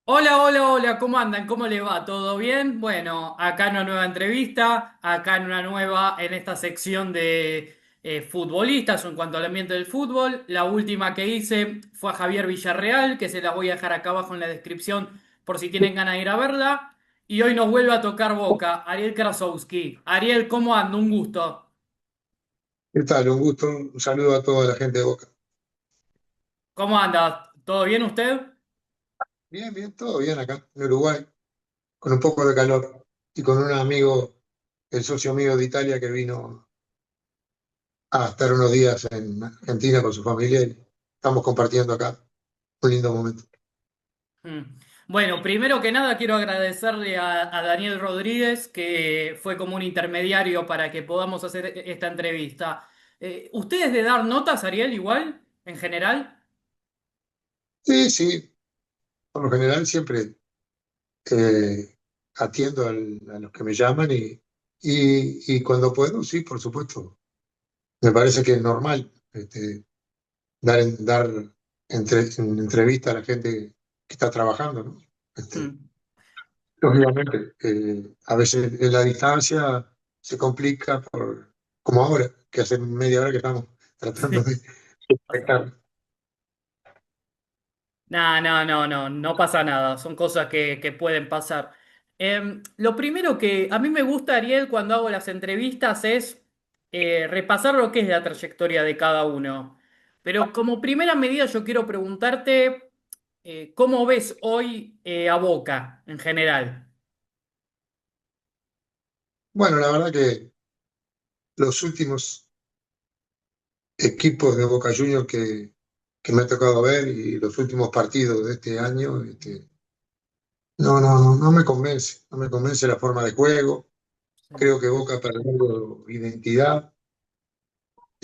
Hola, hola, hola, ¿cómo andan? ¿Cómo les va? ¿Todo bien? Bueno, acá en una nueva entrevista, acá en esta sección de futbolistas o en cuanto al ambiente del fútbol. La última que hice fue a Javier Villarreal, que se las voy a dejar acá abajo en la descripción por si tienen ganas de ir a verla. Y hoy nos vuelve a tocar boca, Ariel Krasowski. Ariel, ¿cómo anda? Un gusto. ¿Qué tal? Un gusto, un saludo a toda la gente de Boca. ¿Cómo anda? ¿Todo bien usted? Bien, bien, todo bien acá en Uruguay, con un poco de calor y con un amigo, el socio mío de Italia que vino a estar unos días en Argentina con su familia y estamos compartiendo acá un lindo momento. Mm. Bueno, primero que nada quiero agradecerle a Daniel Rodríguez, que fue como un intermediario para que podamos hacer esta entrevista. ¿Ustedes de dar notas, Ariel, igual, en general? Sí, sí, por lo general siempre eh, atiendo a los que me llaman y cuando puedo, sí, por supuesto. Me parece que es normal dar entrevista a la gente que está trabajando, ¿no? Mm. Lógicamente, a veces en la distancia se complica como ahora, que hace media hora que estamos tratando de conectar. No, no, no, no, no pasa nada, son cosas que pueden pasar. Lo primero que a mí me gusta, Ariel, cuando hago las entrevistas es repasar lo que es la trayectoria de cada uno. Pero como primera medida yo quiero preguntarte, ¿cómo ves hoy a Boca en general? Bueno, la verdad que los últimos equipos de Boca Juniors que me ha tocado ver y los últimos partidos de este año, no me convence, no me convence la forma de juego. Sí. Creo que Boca ha perdido identidad.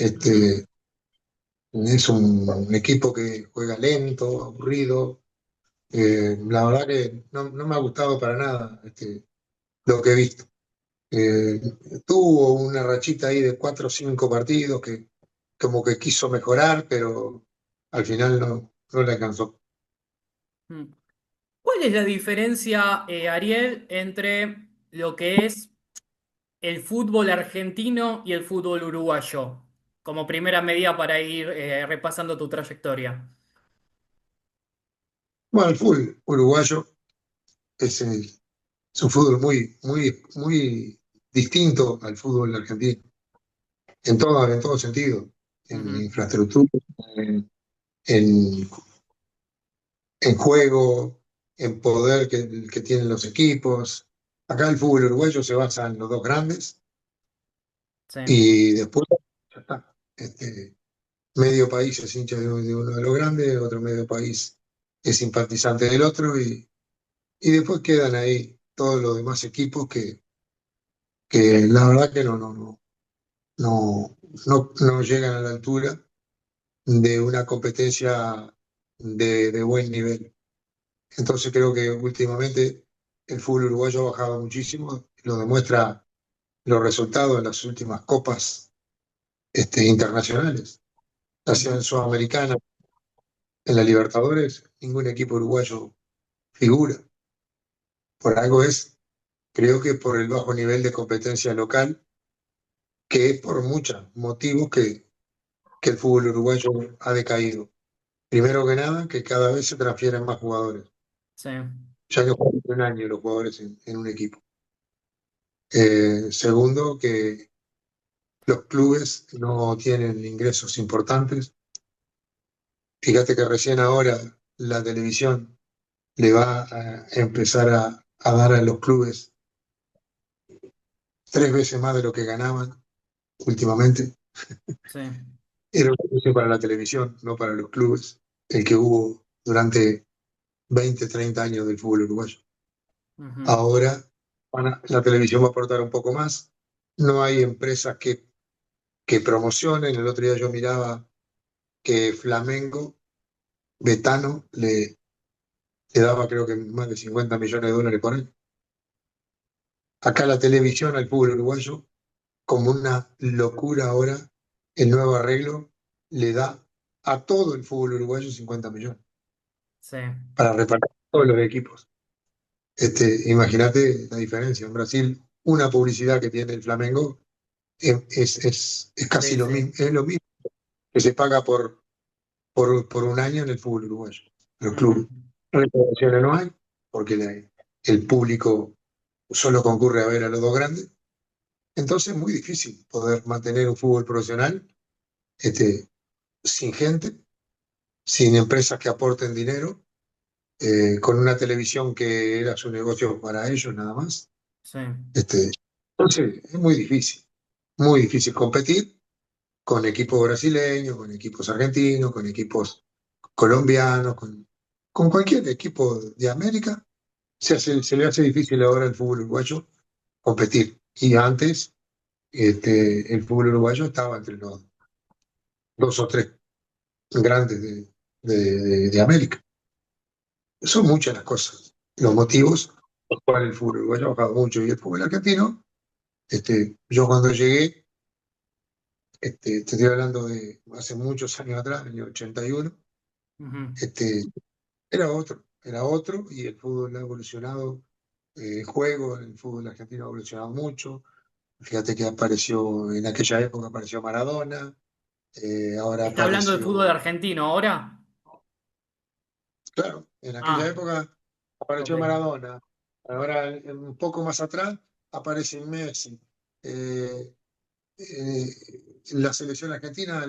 Ujú. Este, es un equipo que juega lento, aburrido. La verdad que no me ha gustado para nada lo que he visto. Eh, Tuvo una rachita ahí de 4 o 5 partidos que como que quiso mejorar, pero al final no le alcanzó. Mm. ¿Cuál es la diferencia, Ariel, entre lo que es el fútbol argentino y el fútbol uruguayo, como primera medida para ir repasando tu trayectoria? Bueno, el fútbol uruguayo es un fútbol muy distinto al fútbol argentino, en todo sentido, en Ujú, infraestructura, en, en, en juego, en poder que tienen los equipos. Acá el fútbol uruguayo se basa en los dos grandes sí. y después ya está. Medio país es hincha de uno de los grandes, otro medio país es simpatizante del otro y después quedan ahí todos los demás equipos que la verdad que no, no llegan a la altura de una competencia de buen nivel. Entonces creo que últimamente el fútbol uruguayo ha bajado muchísimo, lo demuestra los resultados en las últimas copas internacionales, ya sea en Ujú, Sudamericana, en la Libertadores, ningún equipo uruguayo figura. Por algo es, creo que por el bajo nivel de competencia local, que es por muchos motivos que el fútbol uruguayo ha decaído. Primero que nada, que cada vez se transfieren más jugadores. sí. Ya no juegan un año los jugadores en un equipo. Segundo, que los clubes no tienen ingresos importantes. Fíjate que recién ahora la televisión le va a empezar a dar a los clubes 3 veces más de lo que ganaban últimamente. Sí. Era un negocio para la televisión, no para los clubes, el que hubo durante 20, 30 años del fútbol uruguayo. Ujú, Ahora la televisión va a aportar un poco más. No hay empresas que promocionen. El otro día yo miraba que Flamengo, Betano, le daba creo que más de 50 millones de dólares por año. Acá la televisión al fútbol uruguayo, como una locura ahora, el nuevo arreglo le da a todo el fútbol uruguayo 50 millones. sí, para repartir todos los equipos. Imagínate la diferencia. En Brasil, una publicidad que tiene el Flamengo es casi sí, lo sí. mismo, es lo mismo que se paga por un año en el fútbol uruguayo. Los Ujú, clubes. Recaudaciones no hay, porque el público solo concurre a ver a los dos grandes. Entonces es muy difícil poder mantener un fútbol profesional este, sin gente, sin empresas que aporten dinero, con una televisión que era su negocio para ellos nada más. sí. Este, entonces es muy difícil competir con equipos brasileños, con equipos argentinos, con equipos colombianos, con cualquier equipo de América. Se le hace difícil ahora al fútbol uruguayo competir. Y antes el fútbol uruguayo estaba entre los dos o tres grandes de América. Son muchas las cosas, los motivos por los cuales el fútbol uruguayo ha bajado mucho. Y el fútbol argentino, yo cuando llegué, te estoy hablando de hace muchos años atrás, en el año 81, Ujú. este, era otro, y el fútbol ha evolucionado, el juego, el fútbol argentino ha evolucionado mucho. Fíjate que apareció, en aquella época apareció Maradona, ahora ¿Está hablando de fútbol apareció, argentino ahora? claro, en aquella Ah, época ok. apareció Maradona, ahora un poco más atrás aparece Messi. Eh, eh, la selección argentina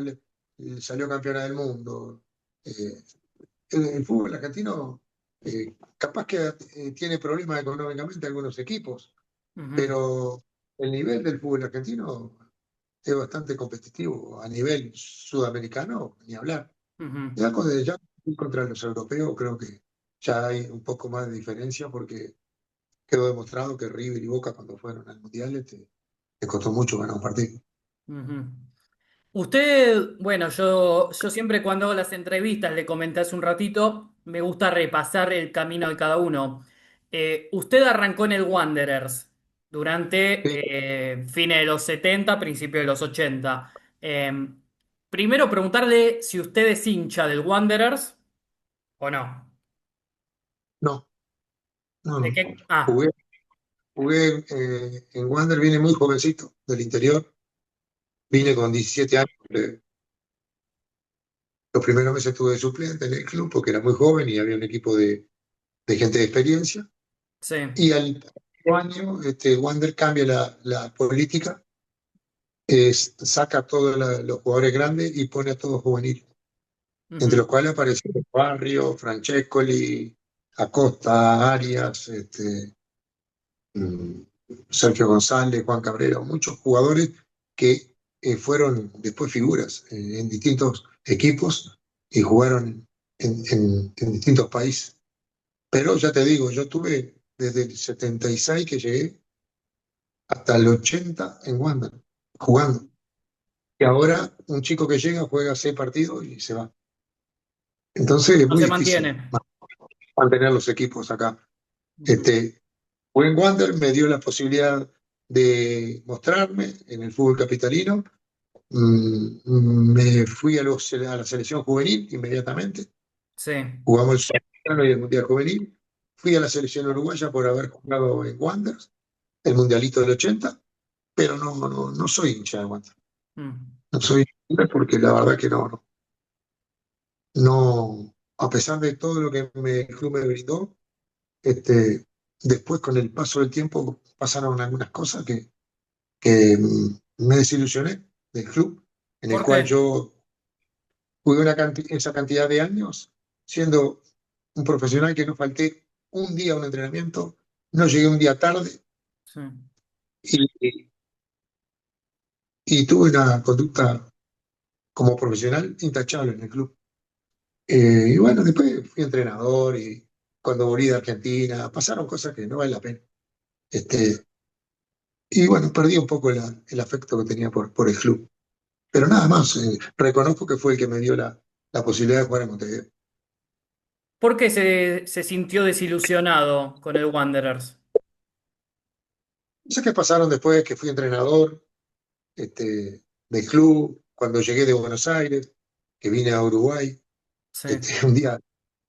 salió campeona del mundo. Eh, el fútbol argentino capaz que tiene problemas económicamente algunos equipos, Ujú, pero el nivel del fútbol argentino es bastante competitivo a nivel sudamericano, ni hablar. ujú, Ya contra los europeos creo que ya hay un poco más de diferencia porque quedó demostrado que River y Boca cuando fueron al Mundial les costó mucho ganar un partido. ujú. Usted, bueno, yo siempre cuando hago las entrevistas, le comenté hace un ratito, me gusta repasar el camino de cada uno. Usted arrancó en el Wanderers Sí, durante fines de los 70, principios de los 80. Primero preguntarle si usted es hincha del Wanderers o no. no, no, ¿De no. qué? Ah, Jugué, jugué en Wander, vine muy jovencito del interior, vine mm, con 17 años. Los primeros meses estuve de suplente en el club porque era muy joven y había un equipo de gente de experiencia. sí. Y al año, Wander cambia la política, saca a todos los jugadores grandes y pone a todos juveniles, entre Ujú, los cuales aparecieron Barrio, Francescoli, Acosta, Arias, mm, Sergio González, Juan Cabrera, muchos jugadores que fueron después figuras en distintos equipos y jugaron en distintos países. Pero ya te digo, yo tuve desde el 76 que llegué hasta el 80 en Wander, jugando. Y ahora un chico que llega juega 6 partidos y se va. Entonces es no muy se difícil mantiene. mantener los equipos acá. Ujú, Este, Buen Wander me dio la posibilidad de mostrarme en el fútbol capitalino. Me fui a la selección juvenil inmediatamente. sí. Jugamos el Sudamericano y el Mundial Juvenil. Fui a la selección uruguaya por haber jugado en Wander, el Mundialito del 80, pero no soy hincha de Wander. Mm. No soy hincha porque la verdad que no, a pesar de todo lo que el club me brindó, después con el paso del tiempo pasaron algunas cosas que me desilusioné del club, en el ¿Por cual qué? yo jugué esa cantidad de años siendo un profesional que no falté un día a un entrenamiento, no llegué un día tarde Sí. y, y tuve una conducta como profesional intachable en el club. Y bueno, después fui entrenador y cuando volví de Argentina pasaron cosas que no valen la pena. Este, y bueno, perdí un poco el afecto que tenía por el club. Pero nada más, reconozco que fue el que me dio la posibilidad de jugar en Montevideo. ¿Por qué se sintió desilusionado con el Wanderers? No sé qué pasaron después que fui entrenador del club, cuando llegué de Buenos Aires, que vine a Uruguay, Sí. un día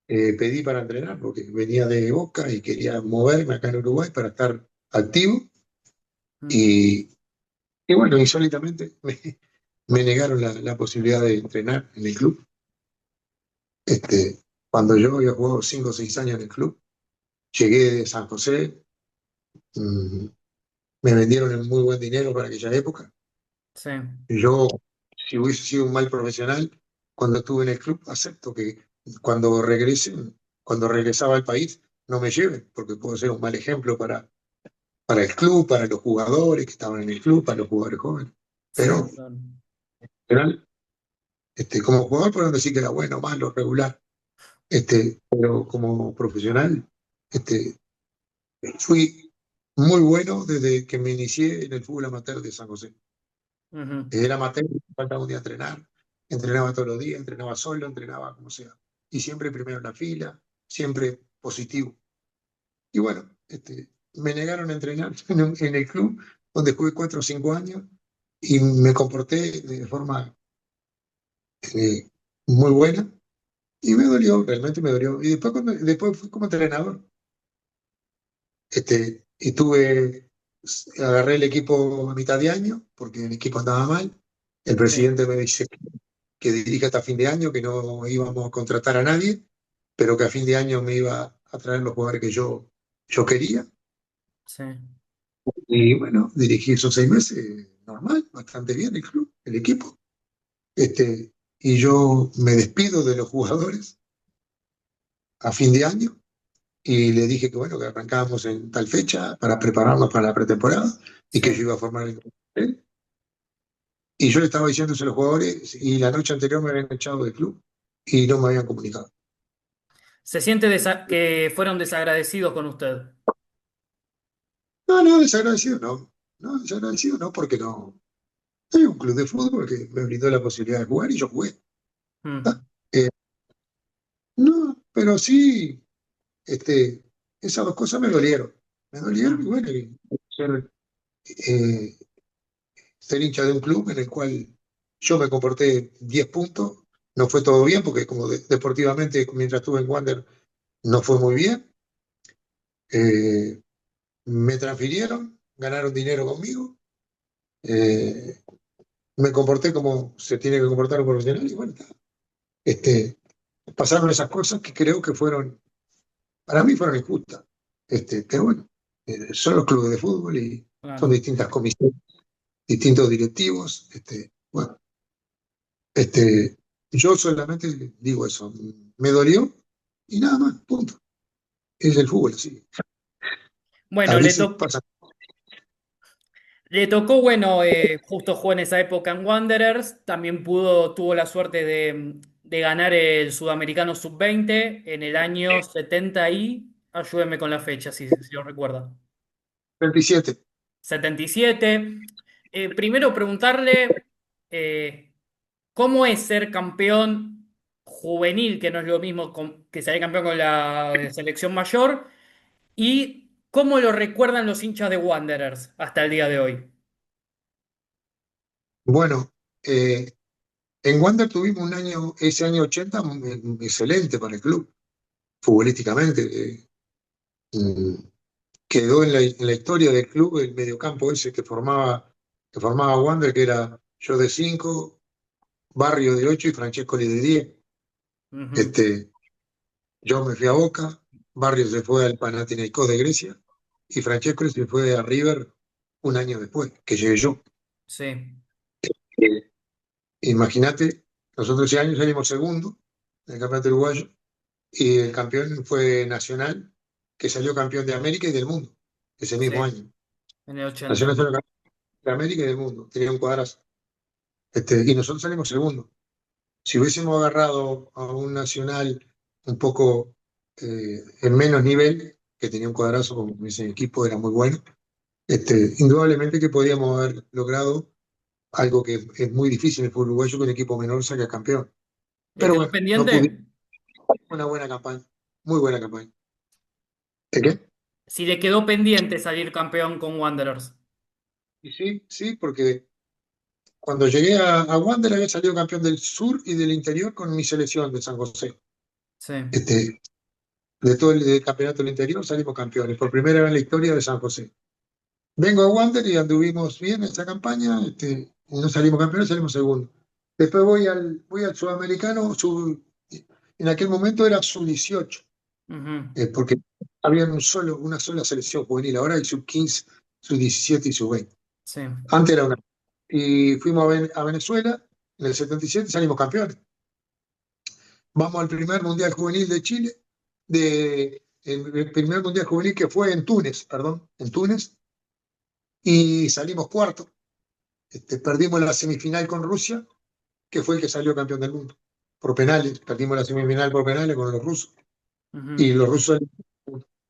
pedí para entrenar porque venía de Boca y quería moverme acá en Uruguay para estar activo. Mm, Y, y bueno, insólitamente me negaron la posibilidad de entrenar en el club. Cuando yo había jugado 5 o 6 años en el club, llegué de San José, mm, me vendieron en muy buen dinero para aquella época. sí, Y yo, si hubiese sido un mal profesional, cuando estuve en el club, acepto que cuando regresen, cuando regresaba al país, no me lleven, porque puedo ser un mal ejemplo para el club, para los jugadores que estaban en el club, para los jugadores jóvenes. sí, Pero, claro. pero como jugador podemos decir que era bueno, malo, regular. Pero como profesional, este, fui muy bueno desde que me inicié en el fútbol amateur de San José. Ujú, Desde el amateur, me faltaba un día entrenar, entrenaba todos los días, entrenaba solo, entrenaba como sea. Y siempre primero en la fila, siempre positivo. Y bueno, me negaron a entrenar en el club donde jugué 4 o 5 años y me comporté de forma eh, muy buena y me dolió, realmente me dolió. Y después fui como entrenador. Y agarré el equipo a mitad de año porque el equipo andaba mal. El sí, presidente me dice que dirija hasta fin de año, que no íbamos a contratar a nadie, pero que a fin de año me iba a traer los jugadores que yo quería. sí. Y bueno, dirigí esos 6 meses, normal, bastante bien el club, el equipo. Y yo me despido de los jugadores a fin de año y le dije que bueno, que arrancábamos en tal fecha para prepararnos para la pretemporada y Sí. que yo iba a formar el plantel. Y yo le estaba diciendo a los jugadores y la noche anterior me habían echado del club y no me habían comunicado. ¿Se siente que fueron desagradecidos con usted? No, no, desagradecido no. No, desagradecido no, porque no. Hay un club de fútbol que me brindó la posibilidad de jugar y yo jugué. Mm, ¿Tá? Eh, no, pero sí, este, esas 2 cosas me dolieron. Me dolieron y mm, bueno, ser, eh, ser hincha de un club en el cual yo me comporté 10 puntos. No fue todo bien, porque como deportivamente, mientras estuve en Wander, no fue muy bien. Eh, Me transfirieron, ganaron dinero conmigo. eh, Me comporté como se tiene que comportar un profesional y bueno, este, pasaron esas cosas que creo que para mí fueron injustas. Pero bueno, son los clubes de fútbol y son claro. distintas comisiones, distintos directivos. Bueno, este, yo solamente digo eso, me dolió y nada más, punto. Es el fútbol así. A Bueno, veces pasa. le tocó, bueno, justo jugó en esa época en Wanderers, también tuvo la suerte de ganar el Sudamericano Sub-20 en el año 70 y, ayúdeme con la fecha, si lo recuerda. 27. 77. Primero preguntarle eh, cómo es ser campeón juvenil, que no es lo mismo que ser campeón con la selección mayor, y cómo lo recuerdan los hinchas de Wanderers hasta el día de hoy. Bueno, en Wander tuvimos ese año 80, excelente para el club, futbolísticamente. Mm, Quedó en la historia del club el mediocampo ese que formaba Wander, que era yo de 5, Barrio de 8 y Francescoli de 10. Ujú, Este, yo me fui a Boca, Barrio se fue al Panathinaikos de Grecia y Francescoli se fue a River un año después, que llegué yo. sí, Eh, Imagínate, nosotros ese año salimos segundo en el campeonato uruguayo y el campeón fue Nacional, que salió campeón de América y del mundo ese sí, mismo año. en el 80. Nacional salió campeón de América y del mundo, tenía un cuadrazo. Y nosotros salimos segundo. Si hubiésemos agarrado a un Nacional un poco en menos nivel, que tenía un cuadrazo como ese equipo, era muy bueno, indudablemente que podíamos haber logrado algo que es muy difícil en el fútbol uruguayo, que un equipo menor salga campeón. ¿Le Pero quedó bueno, no pudimos. pendiente? Una buena campaña, muy buena campaña. ¿De qué? Si le quedó pendiente salir campeón con Wanderers. Y sí, sí, porque cuando llegué a Wander había salido campeón del sur y del interior con mi selección de San José. Sí. Este, de todo el campeonato del interior salimos campeones, por primera vez en la historia de San José. Vengo a Wander y anduvimos bien esa campaña, y no salimos campeones, salimos segundos. Después voy al sudamericano, en aquel momento era sub-18, Ujú. porque había una sola selección juvenil, ahora hay sub-15, sub-17 y sub-20. Sí. Antes era una. Y fuimos a Venezuela, en el 77 salimos campeones. Vamos al primer Mundial Juvenil de Chile, el primer Mundial Juvenil que fue en Túnez, perdón, en Túnez, y salimos cuarto. Perdimos la semifinal con Rusia, que fue el que salió campeón del mundo. Por penales, perdimos la semifinal por penales con los rusos. Ujú. Y los rusos,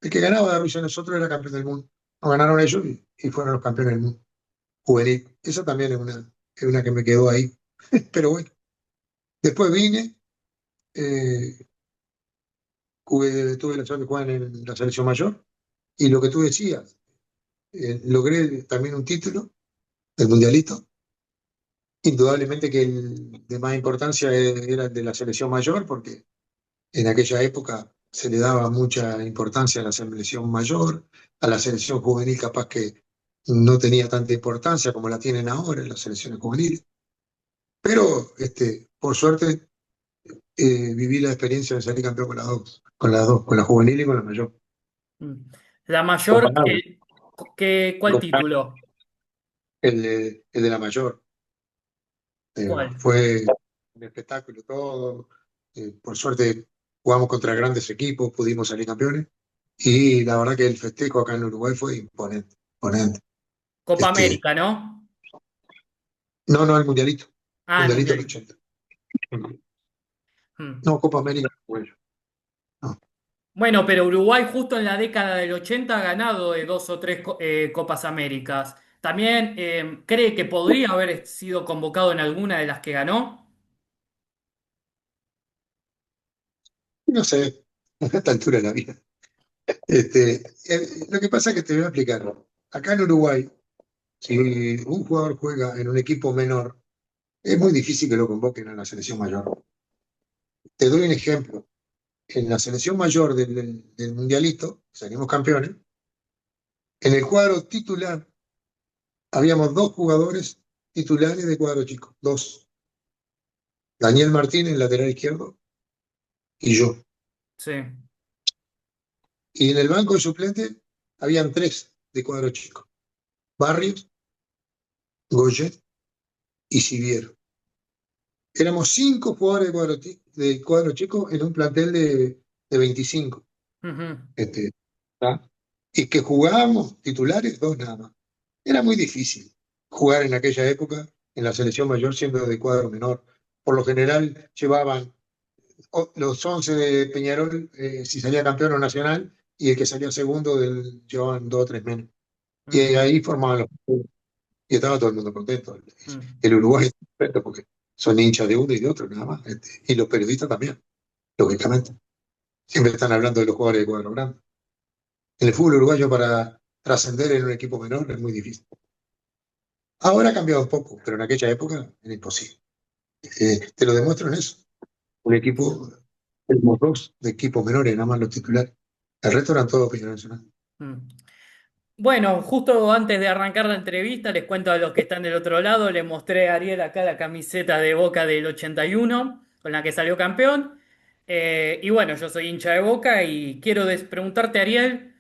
el que ganaba de Rusia a nosotros era campeón del mundo. Nos ganaron ellos y fueron los campeones del mundo. Juvenil. Esa también es una que me quedó ahí. Pero bueno, después vine, eh, tuve la suerte de jugar en la selección mayor. Y lo que tú decías, logré también un título del mundialito. Indudablemente que el de más importancia era el de la selección mayor, porque en aquella época se le daba mucha importancia a la selección mayor, a la selección juvenil capaz que no tenía tanta importancia como la tienen ahora en las selecciones juveniles. Pero por suerte viví la experiencia de salir campeón con las dos, con la juvenil y con la mayor. Mm. La mayor, Comparable, ¿cuál título? el de la mayor. ¿Cuál? Fue un espectáculo todo. Por suerte jugamos contra grandes equipos, pudimos salir campeones. Y la verdad que el festejo acá en Uruguay fue imponente, imponente. Copa Este, América, ¿no? no, no, el Mundialito. Ah, el Mundialito del Mundial. 80. Mm. No, Copa América, bueno, no. Bueno, pero Uruguay justo en la década del 80 ha ganado dos o tres Copas Américas. ¿También cree que podría haber sido convocado en alguna de las que ganó? No sé, a esta altura de la vida. Lo que pasa es que te voy a explicar. Acá en Uruguay, si un jugador juega en un equipo menor, es muy difícil que lo convoquen a la selección mayor. Te doy un ejemplo. En la selección mayor del Mundialito, salimos campeones, en el cuadro titular habíamos dos jugadores titulares de cuadro chico, dos. Daniel Martínez, lateral izquierdo, y yo. Sí. Y en el banco de suplentes habían tres de cuadro chico, Barrios, Goyet y Siviero. Éramos cinco jugadores de cuadro chico en un plantel de 25. Ujú. Este, ¿tá? Y que jugábamos titulares, dos nada más. Era muy difícil jugar en aquella época en la selección mayor siendo de cuadro menor. Por lo general llevaban los 11 de Peñarol, si salía campeón o nacional, y el que salía segundo llevaban dos o tres menos. Y Mm, ahí formaban los. Y estaba todo el mundo contento. mm, El Uruguay está contento porque son hinchas de uno y de otro, nada más. Y los periodistas también, lógicamente. Siempre están hablando de los jugadores de cuadro grande. En el fútbol uruguayo para trascender en un equipo menor es muy difícil. Ahora ha cambiado un poco, pero en aquella época era imposible. Te lo demuestro en eso. Un equipo, tenemos dos de equipos menores, nada más los titulares. El resto eran todos opinión nacional. mm. Bueno, justo antes de arrancar la entrevista, les cuento a los que están del otro lado, le mostré a Ariel acá la camiseta de Boca del 81, con la que salió campeón. Y bueno, yo soy hincha de Boca y quiero preguntarte, Ariel,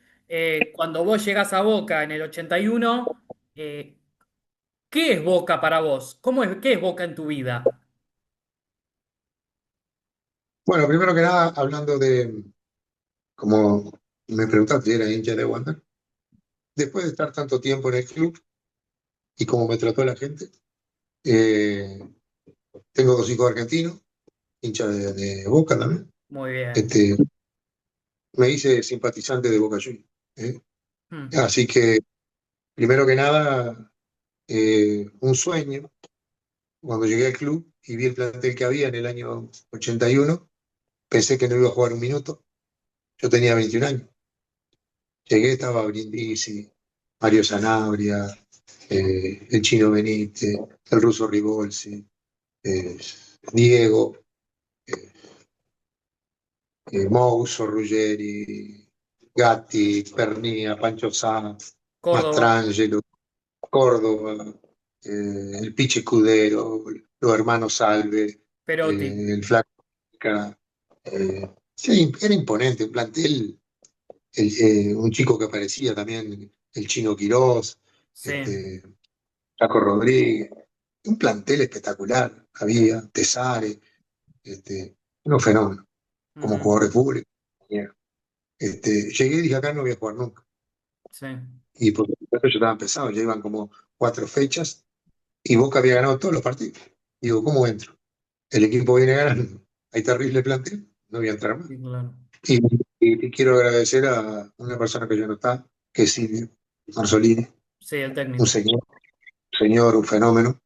cuando vos llegás a Boca en el 81, ¿qué es Boca para vos? ¿Qué es Boca en tu vida? Bueno, primero que nada, hablando de, como me preguntaste, si era hincha de Wander, después de estar tanto tiempo en el club y como me trató la gente, eh, tengo dos hijos argentinos, hincha de Boca también. Muy bien. Este, Me hice simpatizante de Boca Juniors. ¿Eh? Mm, Así que, primero que nada, un sueño, cuando llegué al club y vi el plantel que había en el año 81, pensé que no iba a jugar un minuto. Yo tenía 21 años. Llegué, estaba Brindisi, Mario Sanabria, el Chino Benítez, el ruso Ribolsi, eh, Diego, eh, Mouso, Ruggeri, Gatti, Pernía, Pancho Sá, Córdoba, Mastrangelo, Córdoba, el Pichi Escudero, los hermanos Salve, Perotti. el Flaco. Sí, era imponente, un plantel, un chico que aparecía también, el Chino Quirós, Sí. este, Paco Rodríguez, un plantel espectacular, había, Tesare, unos fenómenos, como Ujú, jugador de fútbol. Llegué y dije, acá no voy a jugar nunca. sí. Y por supuesto yo estaba empezado, ya iban como 4 fechas y Boca había ganado todos los partidos. Digo, ¿cómo entro? El equipo viene ganando, hay terrible plantel, no voy a entrar más. Sí, claro. Y, y quiero agradecer a una persona que ya no está, que es Silvio Marzolini, Sí, el un técnico. señor, un fenómeno.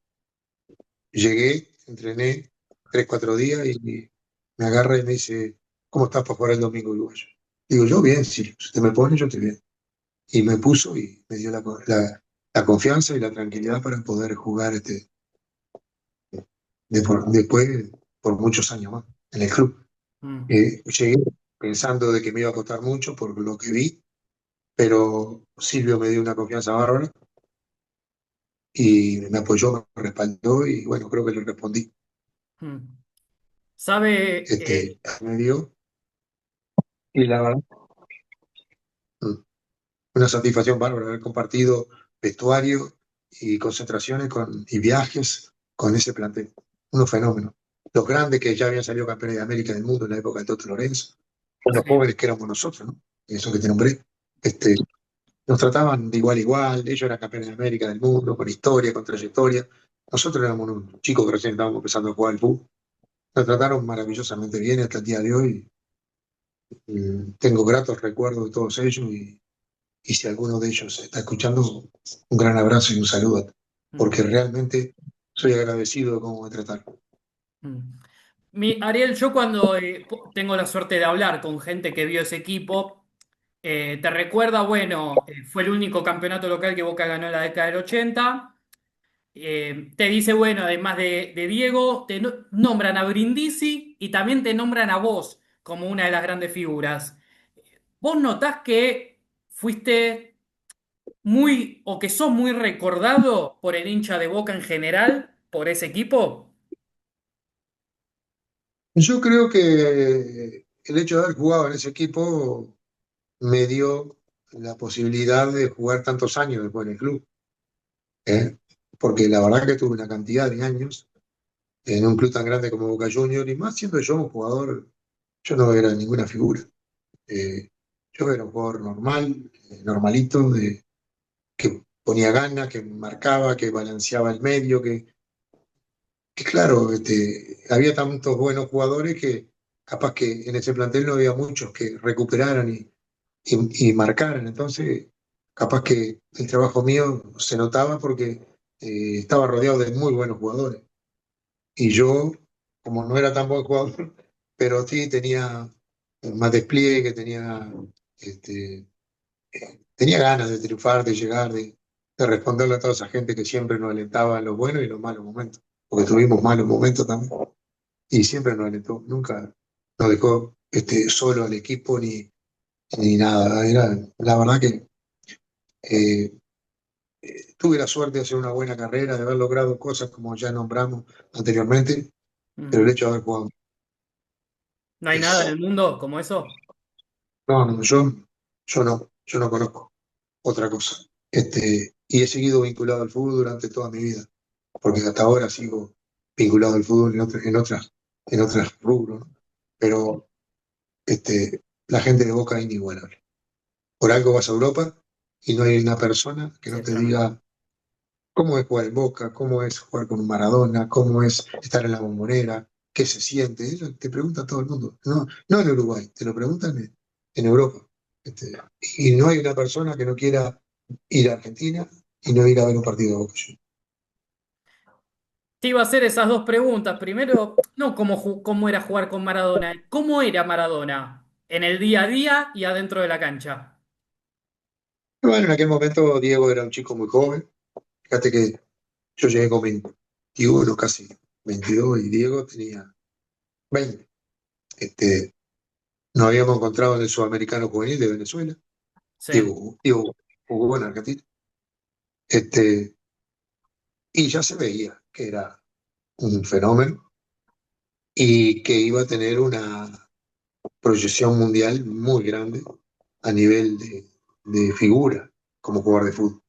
Llegué, entrené 3, 4 días y me agarra y me dice, ¿cómo estás para jugar el domingo uruguayo? Digo, yo bien, Silvio, si usted me pone, yo estoy bien. Y me puso y me dio la confianza y la tranquilidad para poder jugar después por muchos años más en el club. Mm, Llegué pensando de que me iba a costar mucho por lo que vi, pero Silvio me dio una confianza bárbara y me apoyó, me respaldó y bueno, creo que le respondí. mm. ¿Sabe? Me dio y la verdad, mm, una satisfacción bárbara haber compartido vestuario y concentraciones y viajes con ese plantel. Unos fenómenos. Los grandes que ya habían salido campeones de América del mundo en la época del Toto Lorenzo, con los Sí. jóvenes que éramos nosotros, ¿no? Eso que te nombré. Este, Nos trataban de igual a igual, ellos eran campeones de América del mundo, con historia, con trayectoria. Nosotros éramos unos chicos que recién estábamos empezando a jugar al fútbol. Nos trataron maravillosamente bien hasta el día de hoy. Tengo gratos recuerdos de todos ellos y si alguno de ellos está escuchando, un gran abrazo y un saludo, Mm, porque realmente soy agradecido de cómo me trataron. mm. Ariel, yo cuando tengo la suerte de hablar con gente que vio ese equipo, te recuerda, bueno, fue el único campeonato local que Boca ganó en la década del 80. Te dice, bueno, además de Diego, nombran a Brindisi y también te nombran a vos como una de las grandes figuras. ¿Vos notás que fuiste muy, o que sos muy recordado por el hincha de Boca en general, por ese equipo? Yo creo que el hecho de haber jugado en ese equipo me dio la posibilidad de jugar tantos años después en el club, ¿eh? Porque la verdad que tuve una cantidad de años en un club tan grande como Boca Juniors, y más siendo yo un jugador, yo no era ninguna figura. Eh, yo era un jugador normal, normalito, que ponía ganas, que marcaba, que balanceaba el medio, que claro, había tantos buenos jugadores que capaz que en ese plantel no había muchos que recuperaran y marcaran. Entonces, capaz que el trabajo mío se notaba porque estaba rodeado de muy buenos jugadores. Y yo, como no era tan buen jugador, pero sí tenía más despliegue, este, tenía ganas de triunfar, de llegar, de responderle a toda esa gente que siempre nos alentaba en los buenos y los malos momentos, porque tuvimos malos momentos también, y siempre nos alentó, nunca nos dejó solo al equipo ni nada. Era, la verdad que eh, tuve la suerte de hacer una buena carrera, de haber logrado cosas como ya nombramos anteriormente, pero el Ujú. hecho de haber jugado ¿No hay nada en es... el mundo como eso? No, no, yo no conozco otra cosa. Y he seguido vinculado al fútbol durante toda mi vida, porque hasta ahora sigo vinculado al fútbol en otras rubros, ¿no? Pero la gente de Boca es inigualable. Por algo vas a Europa y no hay una persona que no te Ciertamente. diga cómo es jugar en Boca, cómo es jugar con un Maradona, cómo es estar en la Bombonera, qué se siente. Eso te pregunta todo el mundo. No, no en Uruguay, te lo preguntan en Europa. Este, y no hay una persona que no quiera ir a Argentina y no ir a ver un partido de Boca Juniors. Te iba a hacer esas dos preguntas. Primero, no cómo era jugar con Maradona, cómo era Maradona en el día a día y adentro de la cancha. Bueno, en aquel momento Diego era un chico muy joven. Fíjate que yo llegué con 21, casi 22, y Diego tenía 20. Este, nos habíamos encontrado en el Sudamericano Juvenil de Venezuela, Sí, digo, jugó en Argentina, este, y ya se veía que era un fenómeno y que iba a tener una proyección mundial muy grande a nivel de figura como jugador de fútbol.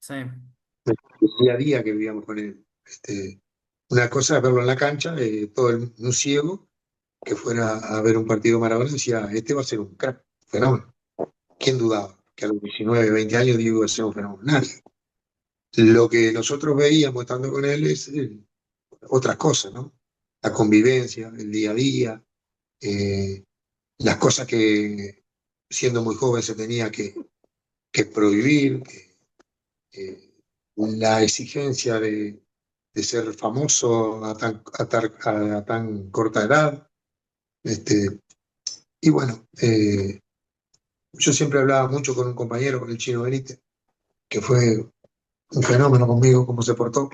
sí, El día a día que vivíamos con él. Una cosa es verlo en la cancha, un ciego que fuera a ver un partido de Maradona decía, este va a ser un crack, fenómeno. ¿Quién dudaba que a los 19, 20 años Diego iba a ser un fenómeno? Nadie. Lo que nosotros veíamos estando con él es otras cosas, ¿no? La convivencia, el día a día, eh, las cosas que siendo muy joven se tenía que prohibir, la exigencia de ser famoso a tan corta edad. Este, y bueno, yo siempre hablaba mucho con un compañero, con el Chino Benítez, que fue un fenómeno conmigo, cómo se portó.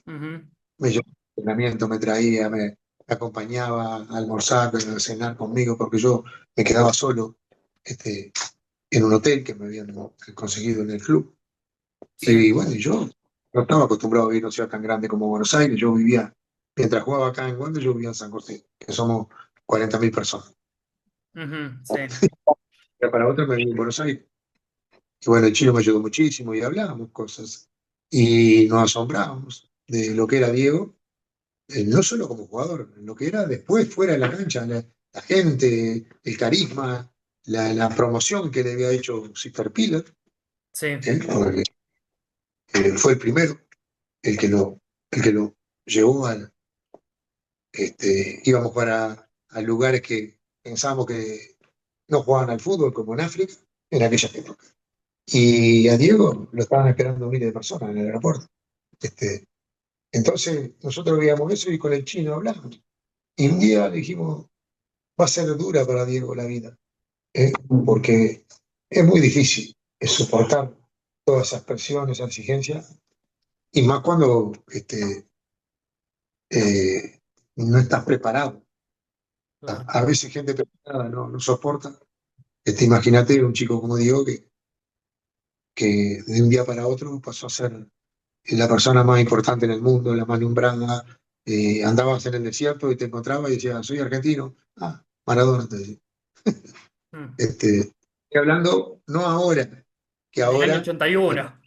ujú, Me llevaba al entrenamiento, me traía, me acompañaba a almorzar, a cenar conmigo, porque yo me quedaba solo en un hotel que me habían conseguido en el club. sí, Y bueno, yo no estaba acostumbrado a vivir en una ciudad tan grande como Buenos Aires. Yo vivía, mientras jugaba acá en Wander, yo vivía en San José, que somos 40.000 personas. ujú, sí, Pero para otra me vine en Buenos Aires. Y bueno, el chino me ayudó muchísimo y hablábamos cosas. Y nos asombrábamos de lo que era Diego, no solo como jugador, lo que era después, fuera de la cancha, la gente, el carisma, la promoción que le había hecho Sister Piller, sí, porque fue el primero, el que el que lo llevó íbamos a lugares que pensábamos que no jugaban al fútbol, como en África, en aquella época. Y a Diego lo estaban esperando miles de personas en el aeropuerto. Este, entonces nosotros veíamos eso y con el chino hablamos. Y un día le dijimos, va a ser dura para Diego la vida, ¿eh? Porque es muy difícil soportar todas esas presiones, esas exigencias, y más cuando no estás preparado. claro. A veces gente preparada no soporta. Imagínate un chico como Diego que de un día para otro pasó a ser la persona más importante en el mundo, la más nombrada. Andabas en el desierto y te encontrabas y decías, soy argentino. Ah, Maradona te decía. Mm. Estoy hablando, no ahora, que Del año ahora el 81,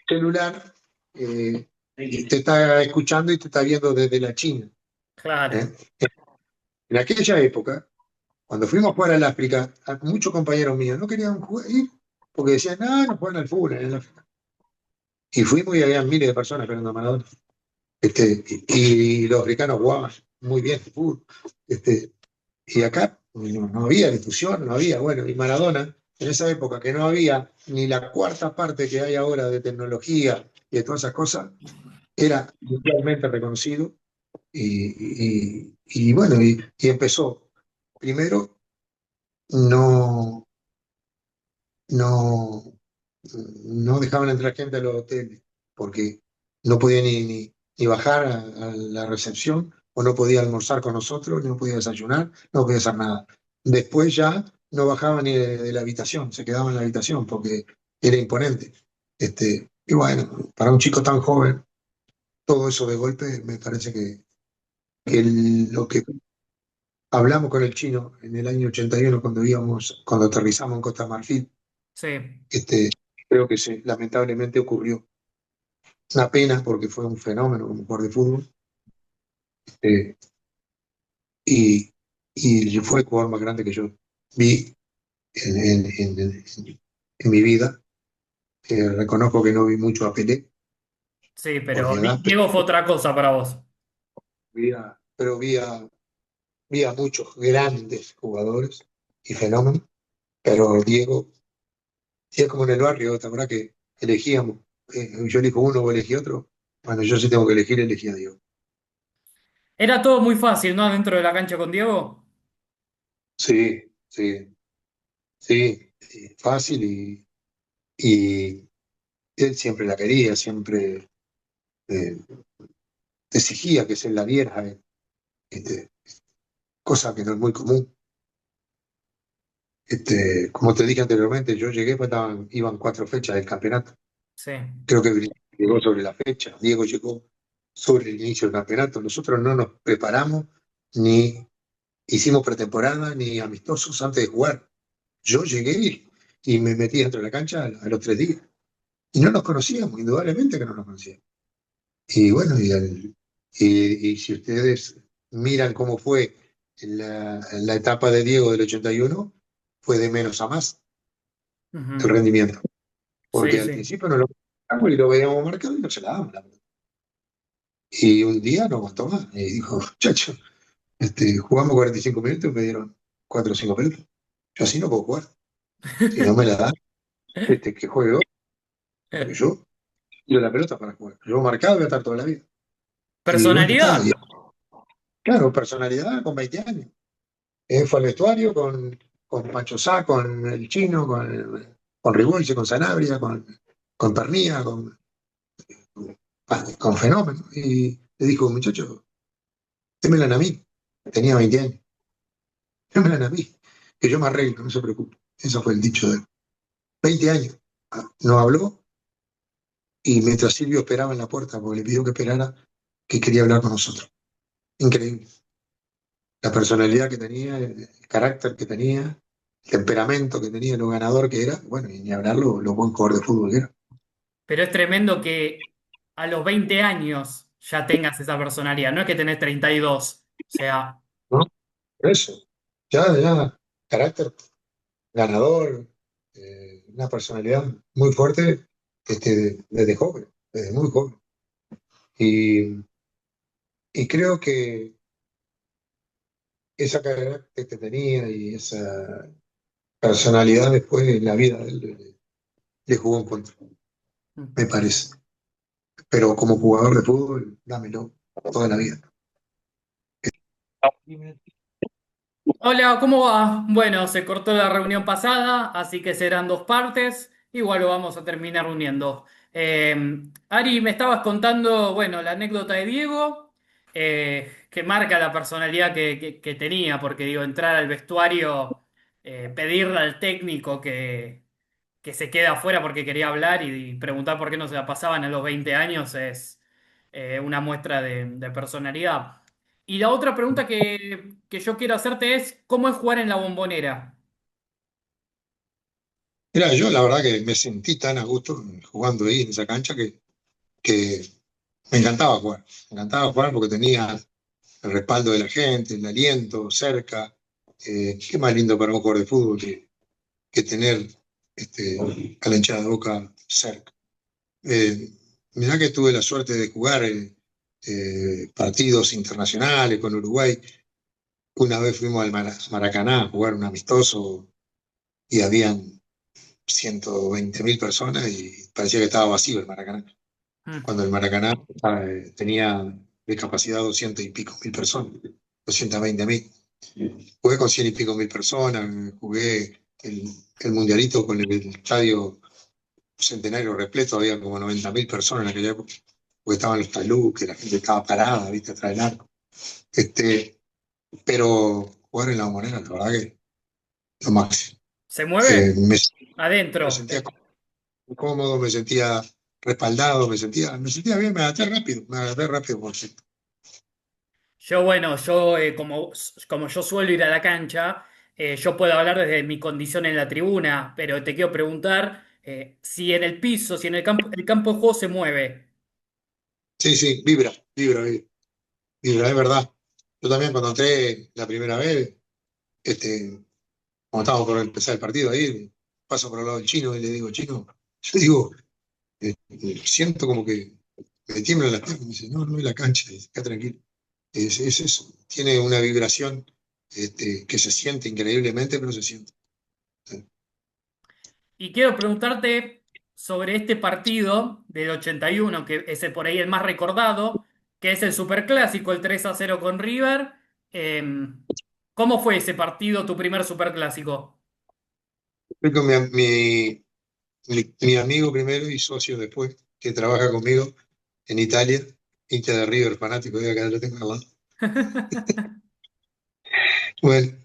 celular te está escuchando y te está viendo desde la China. claro, ¿Eh? En aquella época, cuando fuimos a jugar al África, muchos compañeros míos no querían ir porque decían, no, no juegan al fútbol en el África. Y fuimos y había miles de personas esperando a Maradona. Y los africanos jugaban muy bien al fútbol. Este, y acá no había difusión, no había, bueno, y Maradona, en esa época que no había ni la cuarta parte que hay ahora de tecnología y de todas esas cosas, era mundialmente reconocido y bueno, y empezó. Primero, no, no, no dejaban entrar gente a los hoteles porque no podía ni bajar a la recepción o no podía almorzar con nosotros, no podía desayunar, no podía hacer nada. Después ya no bajaba ni de la habitación, se quedaba en la habitación porque era imponente. Y bueno, para un chico tan joven, todo eso de golpe me parece que lo que hablamos con el chino en el año 81 cuando aterrizamos en Costa Marfil, sí. este, creo que lamentablemente ocurrió. Una pena porque fue un fenómeno como jugador de fútbol eh, y, y fue el jugador más grande que yo vi en mi vida. Reconozco que no vi mucho a Pelé Sí, por pero mi edad, Diego fue otra cosa para vos. pero vi a muchos grandes jugadores y fenómenos. Pero Diego, sí es como en el barrio, ¿te acuerdas que elegíamos? Yo elijo uno o elegí otro. Bueno, yo sí tengo que elegir, elegí a Diego. Era todo muy fácil, ¿no? Dentro de la cancha con Diego. Sí, sí, sí, fácil y él siempre la quería, siempre eh, exigía que se la diera, este, cosa que no es muy común. Como te dije anteriormente, yo llegué, pues iban 4 fechas del campeonato. Sí. Creo que llegó sobre la fecha, Diego llegó sobre el inicio del campeonato. Nosotros no nos preparamos, ni hicimos pretemporada, ni amistosos antes de jugar. Yo llegué y me metí dentro de la cancha a los 3 días. Y no nos conocíamos, indudablemente que no nos conocíamos. Y bueno, y si ustedes miran cómo fue en la etapa de Diego del 81, fue de menos a más el Ujú. rendimiento. Sí, Porque al sí. principio no lo marcamos y lo veíamos marcado y no se la damos la pelota. Y un día no aguantó más y dijo, chacho, jugamos 45 minutos y me dieron 4 o 5 pelotas. Yo así no puedo jugar. Si no me la dan, que juegue otro, porque yo quiero la pelota para jugar. Yo marcado voy a estar toda la vida. Y bueno, está. Y, Personalidad. claro, personalidad con 20 años. Fue al vestuario con Pancho Sá, con el Chino, con Rigolce, con Sanabria, con Pernía, con Fenómeno. Y le dijo, muchacho, démela a mí. Tenía 20 años. Démela a mí, que yo me arreglo, no se preocupe. Eso fue el dicho de él. 20 años. No habló y mientras Silvio esperaba en la puerta, porque le pidió que esperara, que quería hablar con nosotros. Increíble. La personalidad que tenía, el carácter que tenía, el temperamento que tenía, lo ganador que era, bueno, y ni hablar lo buen jugador de fútbol que era. Pero es tremendo que a los 20 años ya tengas esa personalidad. No es que tenés 32. O sea, ¿No? Por eso, ya, carácter ganador, una personalidad muy fuerte desde joven, desde muy joven. Y, y creo que esa carácter que tenía y esa personalidad después en la vida de él le jugó en contra, me parece. Pero como jugador de fútbol, dámelo toda la vida. hola, ¿cómo va? Bueno, se cortó la reunión pasada, así que serán dos partes. Igual lo vamos a terminar uniendo. Ari, me estabas contando, bueno, la anécdota de Diego, que marca la personalidad que tenía, porque digo, entrar al vestuario, pedirle al técnico que se quede afuera porque quería hablar y preguntar por qué no se la pasaban a los 20 años es una muestra de personalidad. Y la otra pregunta que yo quiero hacerte es, ¿cómo es jugar en la Bombonera? Mira, yo la verdad que me sentí tan a gusto jugando ahí en esa cancha que me encantaba jugar. Me encantaba jugar porque tenía el respaldo de la gente, el aliento cerca. Qué más lindo para un jugador de fútbol que tener a la hinchada de Boca cerca. Eh, Mirá que tuve la suerte de jugar partidos internacionales con Uruguay. Una vez fuimos al Maracaná a jugar un amistoso y habían 120.000 personas y parecía que estaba vacío el Maracaná. Mm. Cuando el Maracaná tenía de capacidad 200 y pico mil personas, 220.000. Jugué con 100 y pico mil personas, jugué el Mundialito con el estadio centenario repleto, había como 90.000 personas en aquella época, porque estaban los talud, que la gente estaba parada, viste, atrás del arco. Este, pero jugar en la Bombonera, la verdad que lo máximo. ¿Se Eh, mueve? me, me Adentro. sentía cómodo, me sentía respaldado, me sentía bien, me adapté rápido, por cierto. Yo, bueno, yo como yo suelo ir a la cancha, yo puedo hablar desde mi condición en la tribuna, pero te quiero preguntar si en el piso, si en el campo de juego se mueve. Sí, sí, vibra, es verdad. Yo también cuando entré la primera vez, este, cuando estábamos por empezar el partido ahí, paso por el lado del Chino y le digo, Chino, yo digo, siento como que me tiemblan las piernas. Me dice, no, no es la cancha, dice, quédate tranquilo. Es eso, tiene una vibración que se siente increíblemente, pero se siente. Y quiero preguntarte sobre este partido del 81, que es por ahí el más recordado, que es el Superclásico, el 3-0 con River. Eh, ¿Cómo fue ese partido, tu primer Superclásico? Fui con mi amigo primero y socio después, que trabaja conmigo en Italia, hincha de River, fanático de acá, lo tengo al lado. Bueno.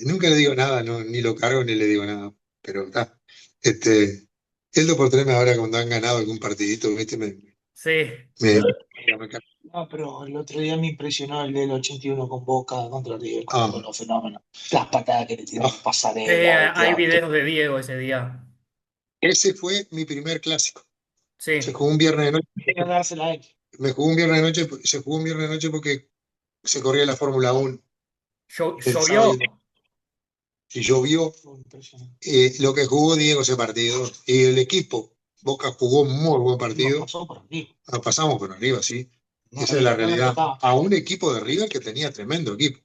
Nunca le digo nada, no, ni lo cargo ni le digo nada, pero está. Este, el 2x3 ahora cuando han ganado algún partidito, ¿viste? Sí. Me, me carga. No, pero el otro día me impresionó el del 81 con Boca contra River, Ah, con los fenómenos. Las patadas que le tiraron ah, Pasarela, Hay Boteado. videos de Diego ese día. ese fue mi primer clásico. Se Sí. jugó un viernes de noche. Hay que dársela a él. Me jugó un viernes de noche, se jugó un viernes de noche porque se corría la Fórmula 1 el sábado Llovió. y llovió. Fue impresionante. Lo que jugó Diego ese partido y el equipo, Boca jugó un muy buen Nos partido. pasó por arriba. Pasamos por arriba, sí. No, Esa es la no nos realidad. tocaba. A un equipo de River que tenía tremendo equipo.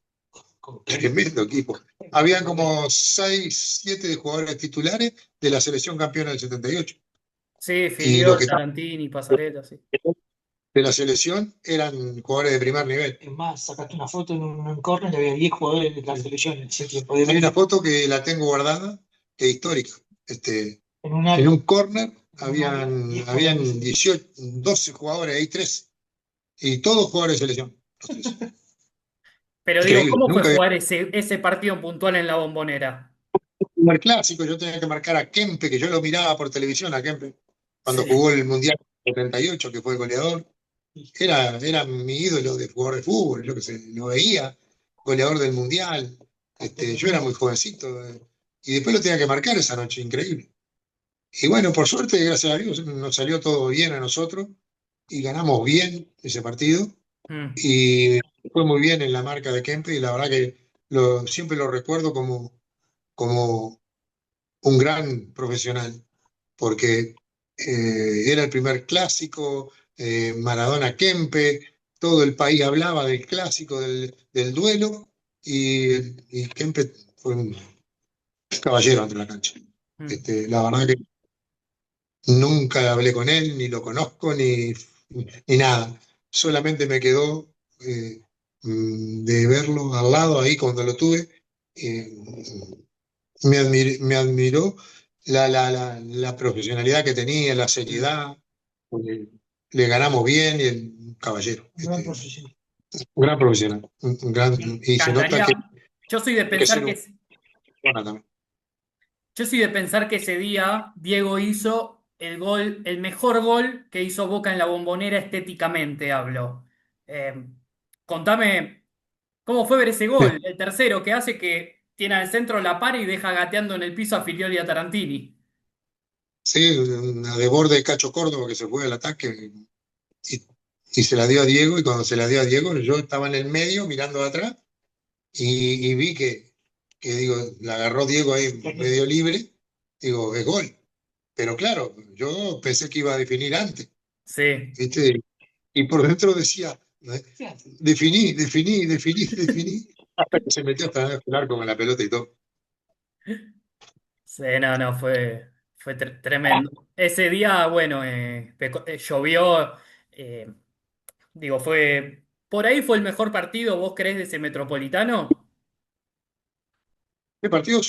Con- Tremendo equipo. Habían como 6 7 jugadores titulares de la selección campeona del 78. Sí, Y los Filiol, que estaban Tarantini, Pasarela, sí. de la selección eran jugadores de primer nivel. Es más, sacaste una foto en un corner y había 10 jugadores de la selección en ese tiempo. Hay una foto que la tengo guardada, que es histórica. En un En área. un córner En un área, 10 habían jugadores. 18, 12 jugadores, ahí 3. Y todos jugadores de selección. Los 3. Pero digo, Increíble. ¿cómo fue Nunca había jugar ese partido puntual en la Bombonera? jugado el clásico. Yo tenía que marcar a Kempe, que yo lo miraba por televisión a Kempe, cuando Sí. jugó el Mundial 78, que fue el goleador. Era mi ídolo de jugador de fútbol, yo que sé, lo veía, goleador del Mundial. Yo era muy jovencito. Y después lo tenía que marcar esa noche, increíble. Y bueno, por suerte, gracias a Dios, nos salió todo bien a nosotros y ganamos bien ese partido. Mm. Y fue muy bien en la marca de Kempe y la verdad que siempre lo recuerdo como un gran profesional, porque era el primer clásico, Maradona Kempe, todo el país hablaba del clásico, del duelo, y Kempe fue un caballero ante la cancha. Mm. La verdad que nunca hablé con él, ni lo conozco, ni nada. Solamente me quedó de verlo al lado ahí cuando lo tuve. eh, me admiró la profesionalidad que tenía, la seriedad. Porque le ganamos bien y el caballero. Un gran profesional. Un gran profesional. Y se nota que Cantaría. Yo soy de hay que pensar ser que un persona también. Yo soy de pensar que ese día Diego hizo el gol, el mejor gol que hizo Boca en la Bombonera estéticamente, hablo. Eh, Contame cómo fue ver ese gol, el tercero que hace que tiene al centro la para y deja gateando en el piso a Filiol y a Tarantini. Sí, una de borde de Cacho Córdoba que se fue al ataque y, y se la dio a Diego. Y cuando se la dio a Diego, yo estaba en el medio mirando atrás y vi que, digo, la agarró Diego ahí medio libre. Digo, es gol. Pero claro, yo pensé que iba a definir antes, Sí, ¿viste? Y por dentro decía, definí, hasta que se metió hasta el arco con la pelota y todo. sí, no, fue tremendo. Ese día, bueno, llovió, eh, digo, por ahí fue el mejor partido, ¿vos creés, de ese Metropolitano? Este partido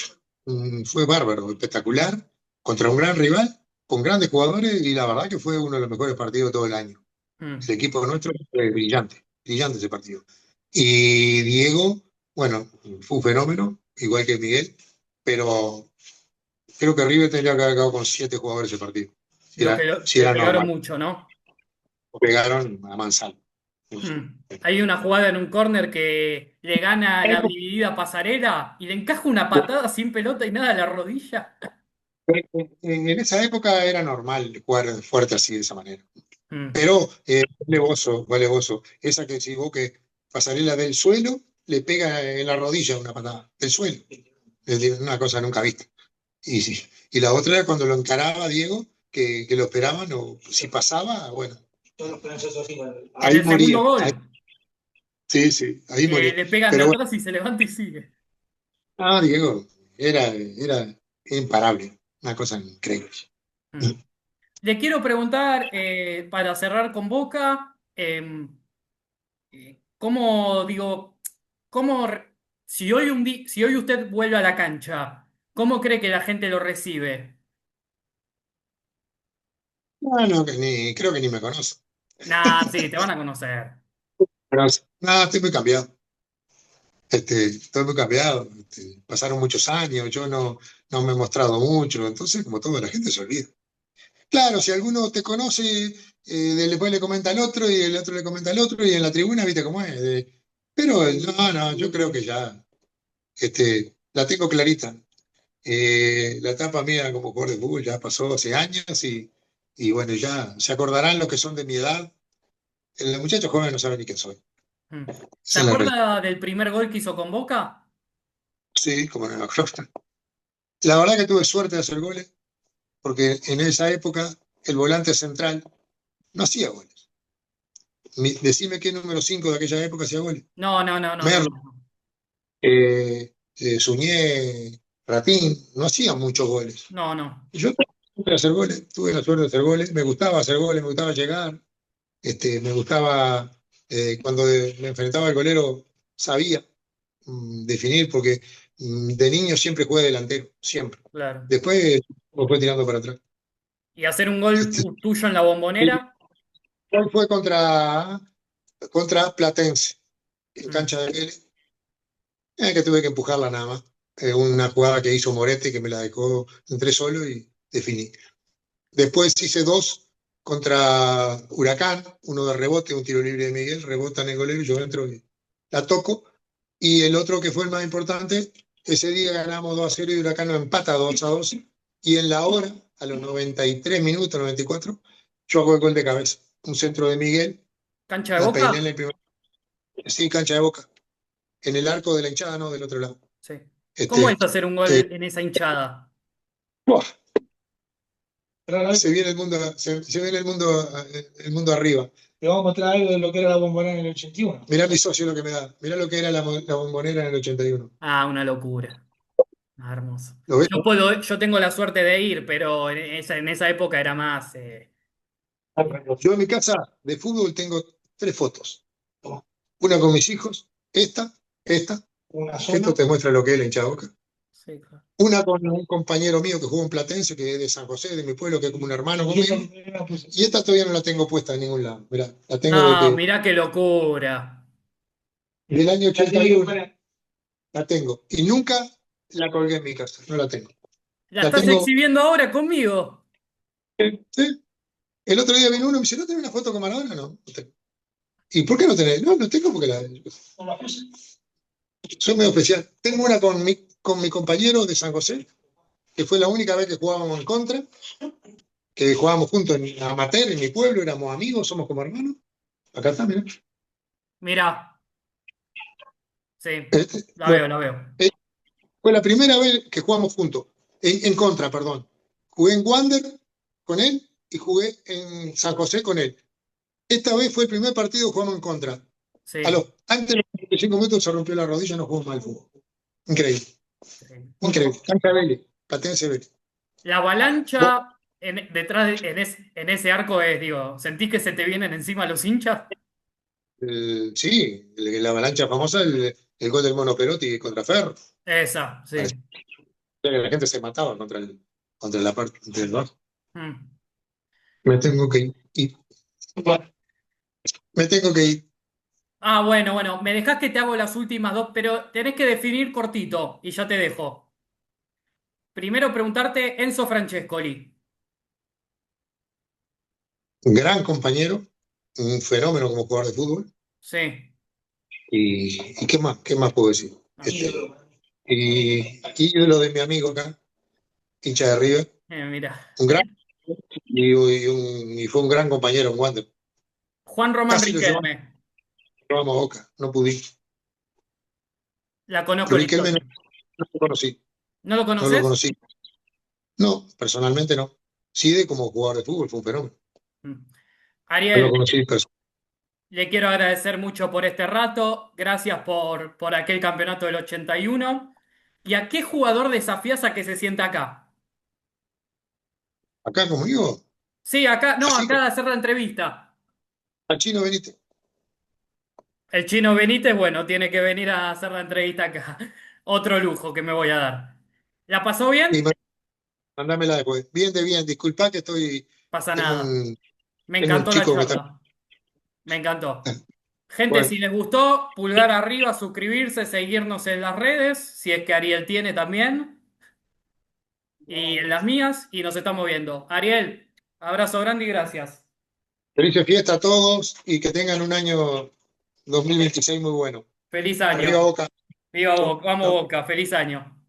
fue bárbaro, espectacular, contra un gran rival, con grandes jugadores, y la verdad que fue uno de los mejores partidos de todo el año. El Mm. equipo nuestro fue brillante, brillante ese partido. Y Diego, bueno, fue un fenómeno, igual que Miguel, pero creo que River tendría que haber acabado con 7 jugadores ese partido, si Digo era, que si le era pegaron normal. mucho, ¿no? Pegaron a mansalva. Hay una jugada en un córner que le gana la dividida a Pasarela y le encaja una patada sin pelota y nada a la rodilla. En esa época era normal jugar fuerte así de esa manera. Mm. Pero vale, esa que si vos que Pasarela del suelo, le pega en la rodilla una patada, del suelo. Es una cosa nunca vista. Y, sí, y la otra era cuando lo encaraba Diego, que lo esperaban, o si pasaba, bueno, Todos los planchazos así. En ahí el segundo moría. gol, Sí, sí, ahí que moría. le pegan de Pero bueno, atrás y se levanta y sigue. Diego era imparable, una cosa increíble. Mm. Le quiero preguntar, para cerrar con Boca, ¿cómo, digo, cómo, si hoy usted vuelve a la cancha, ¿cómo cree que la gente lo recibe? No, creo que ni me conoce. Nah, sí, te van a conocer. Pero, no, estoy muy cambiado. Estoy muy cambiado, pasaron muchos años, yo no me he mostrado mucho, entonces como toda la gente se olvida. Claro, si alguno te conoce, después le comenta al otro y el otro le comenta al otro y en la tribuna viste cómo es. Pero no, yo creo que ya la tengo clarita. La etapa mía como jugador de fútbol ya pasó hace años y bueno, ya se acordarán los que son de mi edad. Los muchachos jóvenes no saben ni quién soy. Mm. ¿Se Esa es la realidad. acuerda del primer gol que hizo con Boca? Sí, como no. La verdad que tuve suerte de hacer goles, porque en esa época el volante central no hacía goles. Decime qué número 5 de aquella época hacía goles. No, no, no, no, no, Merlo, no. Suñé, Rapín, no hacían muchos goles. No, no. Yo tuve hacer goles, tuve la suerte de hacer goles, me gustaba hacer goles, me gustaba llegar, me gustaba, cuando me enfrentaba al golero, sabía definir, porque de niño siempre jugué delantero, siempre. Claro. Después me fue tirando para atrás. ¿Y hacer un gol Este, tuyo en la Bombonera? Hoy fue contra Platense, en Mm. cancha de Vélez, que tuve que empujarla nada más. Una jugada que hizo Moretti que me la dejó, entré solo y definí. Después hice dos contra Huracán, uno de rebote, un tiro libre de Miguel, rebota en el golero y yo entro y la toco. Y el otro que fue el más importante, ese día ganamos 2-0 y Huracán nos empata 2-2. Y en la hora, a los 93 minutos, 94, yo hago el gol de cabeza. Un centro de Miguel, ¿Cancha de la Boca? peiné en el primer, sí, cancha de Boca, en el arco de la hinchada, no, del otro lado. Sí. ¿Cómo Este, es hacer un eh, gol en esa hinchada? ¡buah! Se viene el mundo, se viene el mundo arriba. Te vamos a mostrar algo de lo que era la Bombonera en el 81. Mirá mi socio lo que me da. Mirá lo que era la Bombonera en el 81. Ah, una locura. Ah, hermoso. ¿Lo ves? Yo tengo la suerte de ir, pero en esa época era más. Yo en mi casa de fútbol tengo tres fotos. Una con mis hijos, esta, Una esto sola. te muestra lo que es la hinchada Boca. Sí, claro. Una con un compañero mío que jugó en Platense, que es de San José, de mi pueblo, que es como un hermano Y esa conmigo. primera puse. Y esta todavía no la tengo puesta en ningún lado. Mirá, la tengo No, mirá qué locura. del año La tenés que 81. poner. La tengo. Y nunca la colgué en mi casa. No la tengo. ¿La La estás tengo. exhibiendo ahora conmigo? ¿Sí? El otro día vino uno y me dice, ¿no tenés una foto con Maradona? No, no tengo. ¿Y por qué no tenés? No, no tengo porque No la puse. soy medio especial. Tengo una con mi compañero de San José, que fue la única vez que jugábamos en contra, que jugábamos juntos en amateur, en mi pueblo, éramos amigos, somos como hermanos. Acá está, mirá. Mirá. Sí, la Bueno, veo, la veo. fue la primera vez que jugamos juntos, en contra, perdón. Jugué en Wander con él y jugué en San José con él. Esta vez fue el primer partido que jugamos en contra. Sí, Antes de los 25 minutos se rompió la rodilla, no jugó mal el fútbol. Increíble, sí. increíble. Cancha Vélez, Platense Vélez. La Vos, avalancha detrás en ese arco es, digo, ¿sentís que se te vienen encima los hinchas? sí, la avalancha famosa, el gol del Mono Perotti contra Ferro. Esa, Parecía sí. que la gente se mataba contra la parte del bajo. Mm. Me tengo que ir. Me tengo que ir. Ah, bueno, bueno, me dejás que te hago las últimas dos, pero tenés que definir cortito y ya te dejo. Primero preguntarte Enzo Francescoli. Un gran compañero, un fenómeno como jugador de fútbol. Sí. ¿Y qué más puedo decir? Ah, Y ídolo de mi amigo acá, hincha de River, mira. un gran, y fue un gran compañero en Wander. Juan Román Casi lo Riquelme. llevamos a Boca, no pudimos. La conozco la Riquelme historia. no lo conocí, ¿No lo no lo conoces? conocí. No, personalmente no. Sí, de como jugador de fútbol, fue un fenómeno. Mm. No lo Ariel, conocí personalmente. le quiero agradecer mucho por este rato. Gracias por aquel campeonato del 81. ¿Y a qué jugador desafías a que se sienta acá? Acá conmigo, Sí, acá, no, así, acá de hacer la entrevista. al Chino Benítez. El Chino Benítez, bueno, tiene que venir a hacer la entrevista acá. Otro lujo que me voy a dar. ¿La pasó Y bien? mandámela después. Bien de bien, disculpa que Pasa tengo nada. un, Me tengo un encantó la chico que está. charla. Me encantó. Gente, Bueno, si les gustó, pulgar arriba, suscribirse, seguirnos en las redes, si es que Ariel tiene también, y en las mías, y nos estamos viendo. Ariel, abrazo grande y gracias. felices fiestas a todos y que tengan un año 2026 muy bueno. Feliz Arriba año. Boca. Viva Chau, Boca, vamos chau. Boca, feliz año.